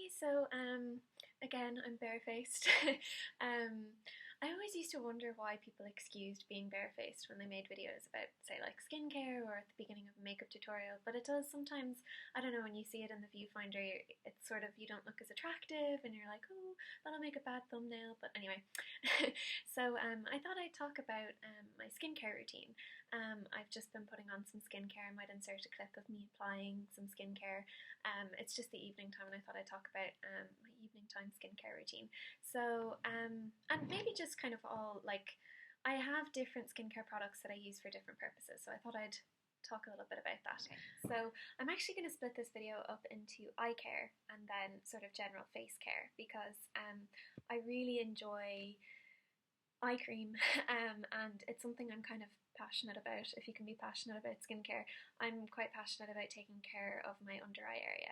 So again, I'm barefaced. um, I always used to wonder why people excused being barefaced when they made videos about, say, like skincare or at the beginning of a makeup tutorial. But it does sometimes, I don't know, when you see it in the viewfinder, it's sort of, you don't look as attractive and you're like, oh, that'll make a bad thumbnail. But anyway, so I thought I'd talk about my skincare routine. I've just been putting on some skincare. I might insert a clip of me applying some skincare. It's just the evening time, and I thought I'd talk about my evening time skincare routine. So, and maybe just kind of all like, I have different skincare products that I use for different purposes. So I thought I'd talk a little bit about that. Okay. So I'm actually going to split this video up into eye care and then sort of general face care because I really enjoy eye cream and it's something I'm kind of passionate about. If you can be passionate about skincare, I'm quite passionate about taking care of my under eye area,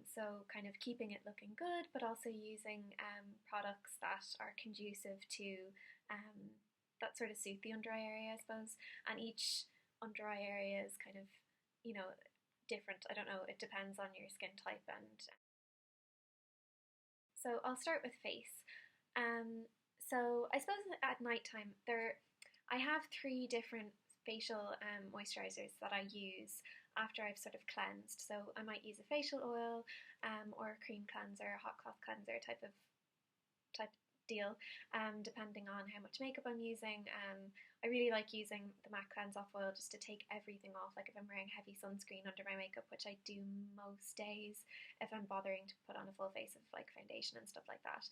so kind of keeping it looking good but also using products that are conducive to that sort of suit the under eye area, I suppose. And each under eye area is kind of, you know, different. I don't know, it depends on your skin type. And so I'll start with face. So I suppose at night time I have three different facial moisturisers that I use after I've sort of cleansed. So I might use a facial oil or a cream cleanser, a hot cloth cleanser type deal, depending on how much makeup I'm using. I really like using the MAC Cleanse Off oil just to take everything off, like if I'm wearing heavy sunscreen under my makeup, which I do most days if I'm bothering to put on a full face of like foundation and stuff like that.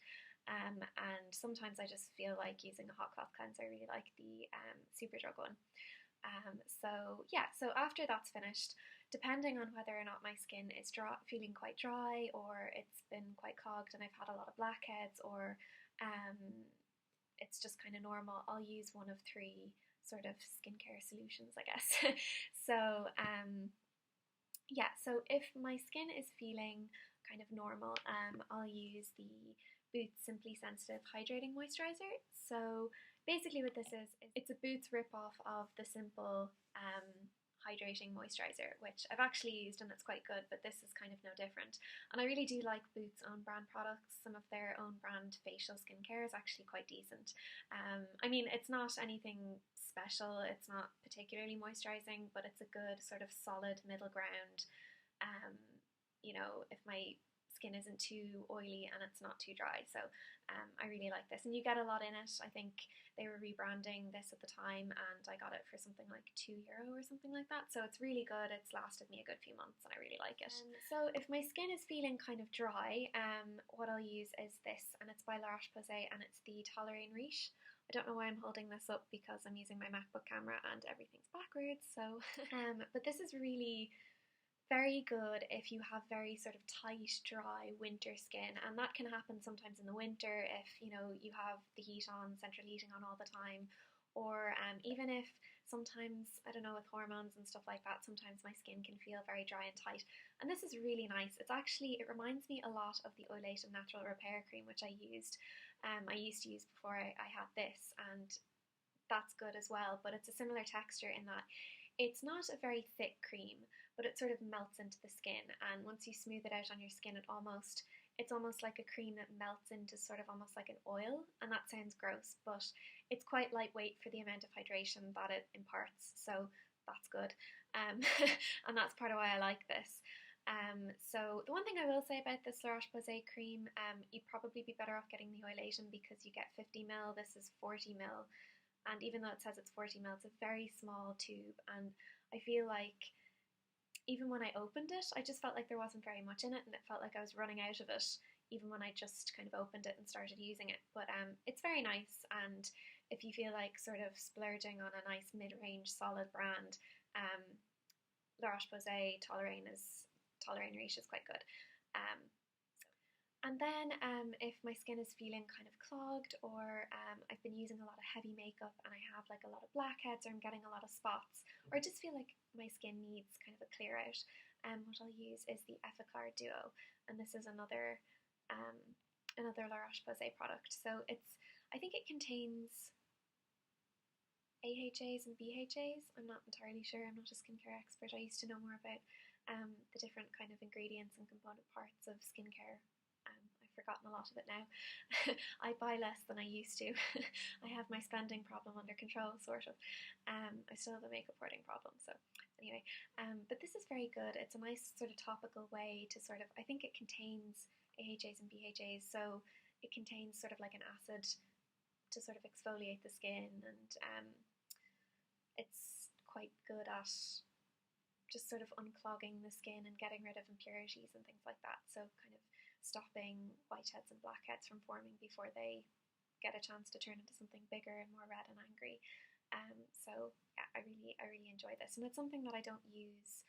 And sometimes I just feel like using a hot cloth cleanser. I really like the Superdrug one. So yeah, so after that's finished, depending on whether or not my skin is feeling quite dry or it's been quite clogged and I've had a lot of blackheads, or it's just kind of normal, I'll use one of three sort of skincare solutions, I guess. So yeah, so if my skin is feeling kind of normal, I'll use the Boots Simply Sensitive Hydrating Moisturiser. So basically what this is it's a Boots rip-off of the Simple Hydrating Moisturiser, which I've actually used and it's quite good, but this is kind of no different. And I really do like Boots own brand products. Some of their own brand facial skincare is actually quite decent. I mean, it's not anything special, it's not particularly moisturising, but it's a good sort of solid middle ground. You know, if my skin isn't too oily and it's not too dry. So I really like this, and you get a lot in it. I think they were rebranding this at the time and I got it for something like €2 or something like that. So it's really good. It's lasted me a good few months and I really like it. So if my skin is feeling kind of dry, what I'll use is this, and it's by La Roche Posay and it's the Toleraine Riche. I don't know why I'm holding this up because I'm using my MacBook camera and everything's backwards. So but this is really very good if you have very sort of tight, dry winter skin, and that can happen sometimes in the winter if, you know, you have the heat on, central heating on all the time, or even if sometimes, I don't know, with hormones and stuff like that, sometimes my skin can feel very dry and tight. And this is really nice. It reminds me a lot of the Oilatum Natural Repair Cream, which I used to use before I had this, and that's good as well. But it's a similar texture in that it's not a very thick cream, but it sort of melts into the skin, and once you smooth it out on your skin, it's almost like a cream that melts into sort of almost like an oil, and that sounds gross, but it's quite lightweight for the amount of hydration that it imparts, so that's good. And that's part of why I like this. So the one thing I will say about this La Roche-Posay cream, you'd probably be better off getting the Oilatum because you get 50ml, this is 40ml. And even though it says it's 40ml, it's a very small tube, and I feel like even when I opened it, I just felt like there wasn't very much in it, and it felt like I was running out of it even when I just kind of opened it and started using it. But it's very nice, and if you feel like sort of splurging on a nice mid-range solid brand, La Roche-Posay Toleraine Riche is quite good. And then if my skin is feeling kind of clogged, or I've been using a lot of heavy makeup and I have like a lot of blackheads, or I'm getting a lot of spots, or I just feel like my skin needs kind of a clear out, what I'll use is the Effeclar Duo, and this is another La Roche-Posay product. So I think it contains AHAs and BHAs. I'm not entirely sure, I'm not a skincare expert. I used to know more about the different kind of ingredients and component parts of skincare forgotten a lot of it now. I buy less than I used to. I have my spending problem under control, sort of. I still have a makeup hoarding problem, so anyway. But this is very good. It's a nice sort of topical way to sort of, I think it contains AHAs and BHAs, so it contains sort of like an acid to sort of exfoliate the skin, and it's quite good at just sort of unclogging the skin and getting rid of impurities and things like that. So kind of stopping whiteheads and blackheads from forming before they get a chance to turn into something bigger and more red and angry. So yeah, I really enjoy this, and it's something that I don't use.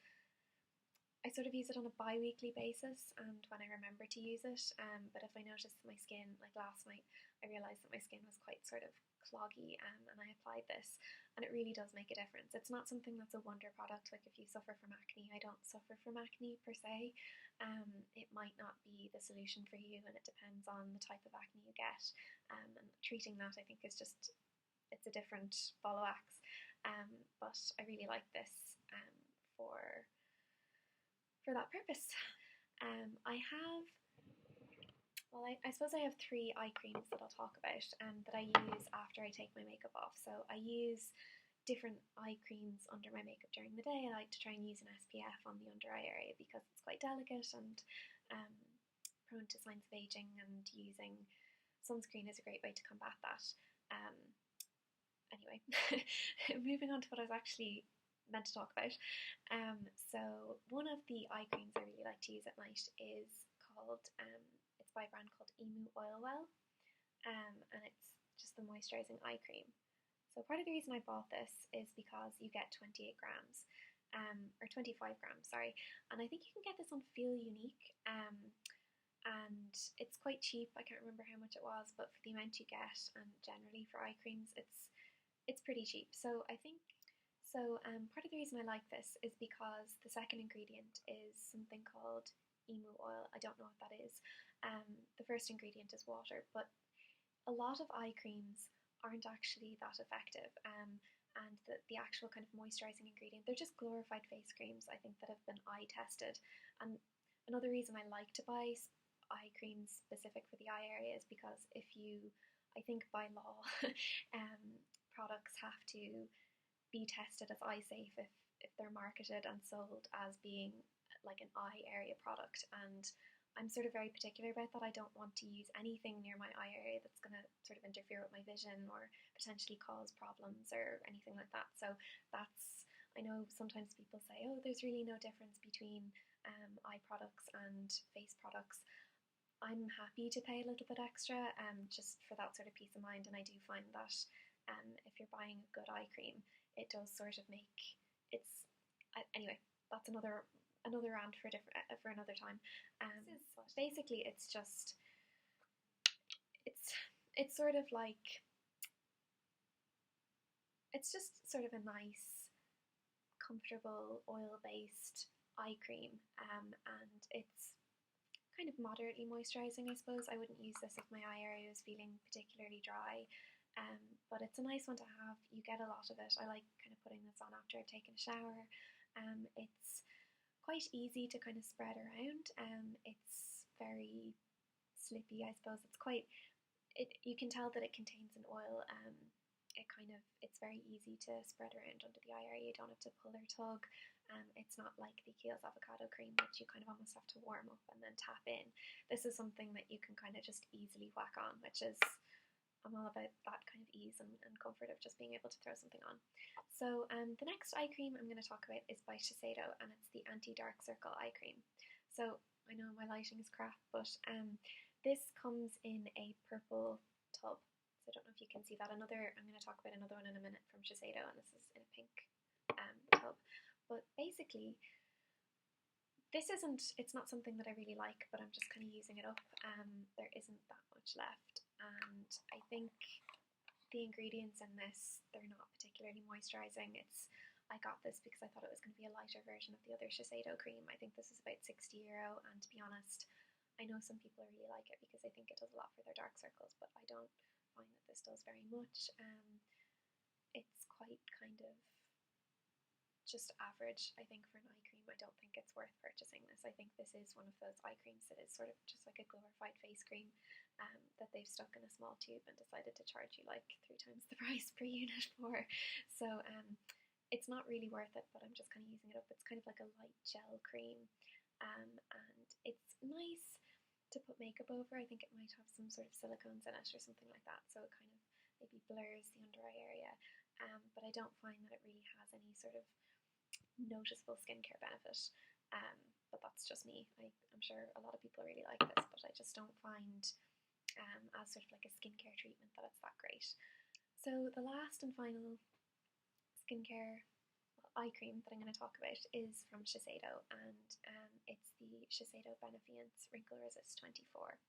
I sort of use it on a bi-weekly basis, and when I remember to use it. But if I notice that my skin, like last night, I realised that my skin was quite sort of cloggy, and I applied this, and it really does make a difference. It's not something that's a wonder product. Like if you suffer from acne, I don't suffer from acne per se. It might not be the solution for you, and it depends on the type of acne you get. And treating that, I think, is just, it's a different ball of wax. But I really like this for that purpose. I suppose I have 3 eye creams that I'll talk about that I use after I take my makeup off. So I use different eye creams under my makeup during the day. I like to try and use an SPF on the under eye area because it's quite delicate and prone to signs of aging, and using sunscreen is a great way to combat that. Anyway, moving on to what I was actually meant to talk about. So one of the eye creams I really like to use at night is called, it's by a brand called Emu Oil Well, and it's just the moisturising eye cream. So part of the reason I bought this is because you get 28 grams, or 25 grams, sorry, and I think you can get this on Feel Unique, and it's quite cheap. I can't remember how much it was, but for the amount you get, and generally for eye creams, it's pretty cheap. So I think, part of the reason I like this is because the second ingredient is something called emu oil. I don't know what that is. The first ingredient is water, but a lot of eye creams aren't actually that effective. And the actual kind of moisturising ingredient, they're just glorified face creams, I think, that have been eye tested. And another reason I like to buy eye creams specific for the eye area is because I think by law, products have to be tested as eye safe if they're marketed and sold as being like an eye area product, and I'm sort of very particular about that. I don't want to use anything near my eye area that's going to sort of interfere with my vision or potentially cause problems or anything like that. So I know sometimes people say, oh, there's really no difference between eye products and face products. I'm happy to pay a little bit extra just for that sort of peace of mind, and I do find that if you're buying a good eye cream, it does sort of make anyway. That's another rant for another time. Basically, it's just it's sort of like, it's just sort of a nice, comfortable oil-based eye cream, and it's kind of moderately moisturising, I suppose. I wouldn't use this if my eye area was feeling particularly dry. But it's a nice one to have. You get a lot of it. I like kind of putting this on after I've taken a shower. It's quite easy to kind of spread around. It's very slippy, I suppose. You can tell that it contains an oil. It's very easy to spread around under the eye area. You don't have to pull or tug. It's not like the Kiehl's avocado cream, which you kind of almost have to warm up and then tap in. This is something that you can kind of just easily whack on, which is, I'm all about that kind of ease and comfort of just being able to throw something on. So the next eye cream I'm going to talk about is by Shiseido, and it's the Anti-Dark Circle Eye Cream. So I know my lighting is crap, but this comes in a purple tub. So I don't know if you can see that. I'm going to talk about another one in a minute from Shiseido, and this is in a pink tub. But basically, it's not something that I really like, but I'm just kind of using it up. There isn't that much left, and I think the ingredients in this, they're not particularly moisturising. I got this because I thought it was going to be a lighter version of the other Shiseido cream. I think this is about €60, and to be honest, I know some people really like it because they think it does a lot for their dark circles, but I don't find that this does very much. It's quite kind of just average, I think, for an eye cream. I don't think it's worth purchasing this. I think this is one of those eye creams that is sort of just like a glorified face cream that they've stuck in a small tube and decided to charge you like 3 times the price per unit for. So it's not really worth it, but I'm just kind of using it up. It's kind of like a light gel cream, and it's nice to put makeup over. I think it might have some sort of silicones in it or something like that, so it kind of maybe blurs the under eye area. But I don't find that it really has any sort of noticeable skincare benefit. But that's just me. I'm sure a lot of people really like this, but I just don't find as sort of like a skincare treatment that it's that great. So the last and final skincare eye cream that I'm going to talk about is from Shiseido, and it's the Shiseido Benefiance WrinkleResist 24.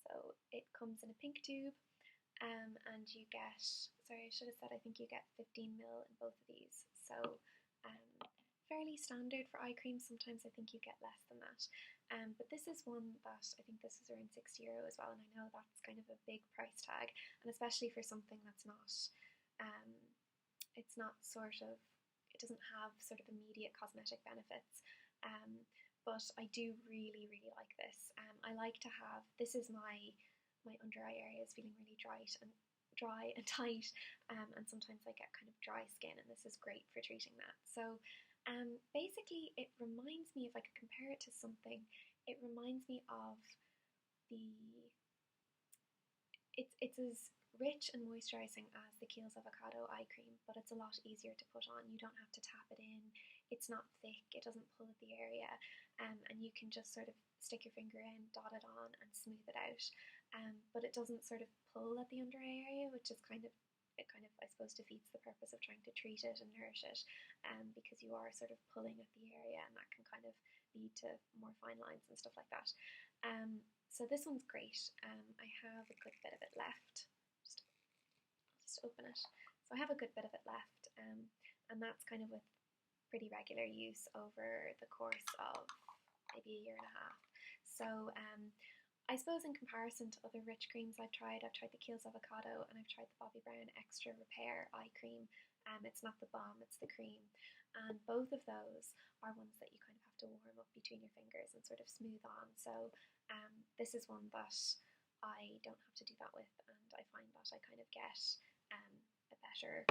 So it comes in a pink tube, and you get, sorry, I should have said, I think you get 15ml in both of these. So fairly standard for eye creams. Sometimes I think you get less than that. But this is one that I think this is around €60 as well, and I know that's kind of a big price tag, and especially for something that's not, it's not sort of, it doesn't have sort of immediate cosmetic benefits. But I do really, really like this. I like to have, this is my under eye area is feeling really dry and tight, and sometimes I get kind of dry skin, and this is great for treating that. So basically it reminds me, if I could compare it to something, it reminds me of it's as rich and moisturising as the Kiehl's Avocado eye cream, but it's a lot easier to put on. You don't have to tap it in, it's not thick, it doesn't pull at the area, and you can just sort of stick your finger in, dot it on and smooth it out, but it doesn't sort of pull at the under eye area, which is kind of, I suppose, defeats the purpose of trying to treat it and nourish it, because you are sort of pulling at the area, and that can kind of lead to more fine lines and stuff like that. So this one's great. I have a good bit of it left. I'll just open it. So I have a good bit of it left, and that's kind of with pretty regular use over the course of maybe a year and a half. So I suppose in comparison to other rich creams I've tried the Kiehl's Avocado, and I've tried the Bobbi Brown Extra Repair eye cream. It's not the balm, it's the cream, and both of those are ones that you kind of have to warm up between your fingers and sort of smooth on. So this is one that I don't have to do that with, and I find that I kind of get a better,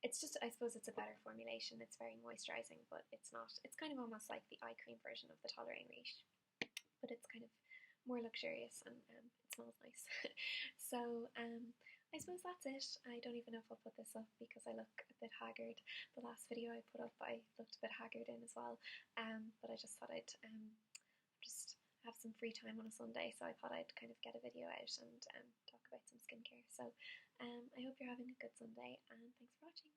it's just, I suppose it's a better formulation. It's very moisturising, but it's not, it's kind of almost like the eye cream version of the Toleraine Riche, but it's kind of more luxurious, and it smells nice. So I suppose that's it. I don't even know if I'll put this up because I look a bit haggard. The last video I put up I looked a bit haggard in as well, but I just thought I'd just have some free time on a Sunday, so I thought I'd kind of get a video out and talk about some skincare. So I hope you're having a good Sunday, and thanks for watching.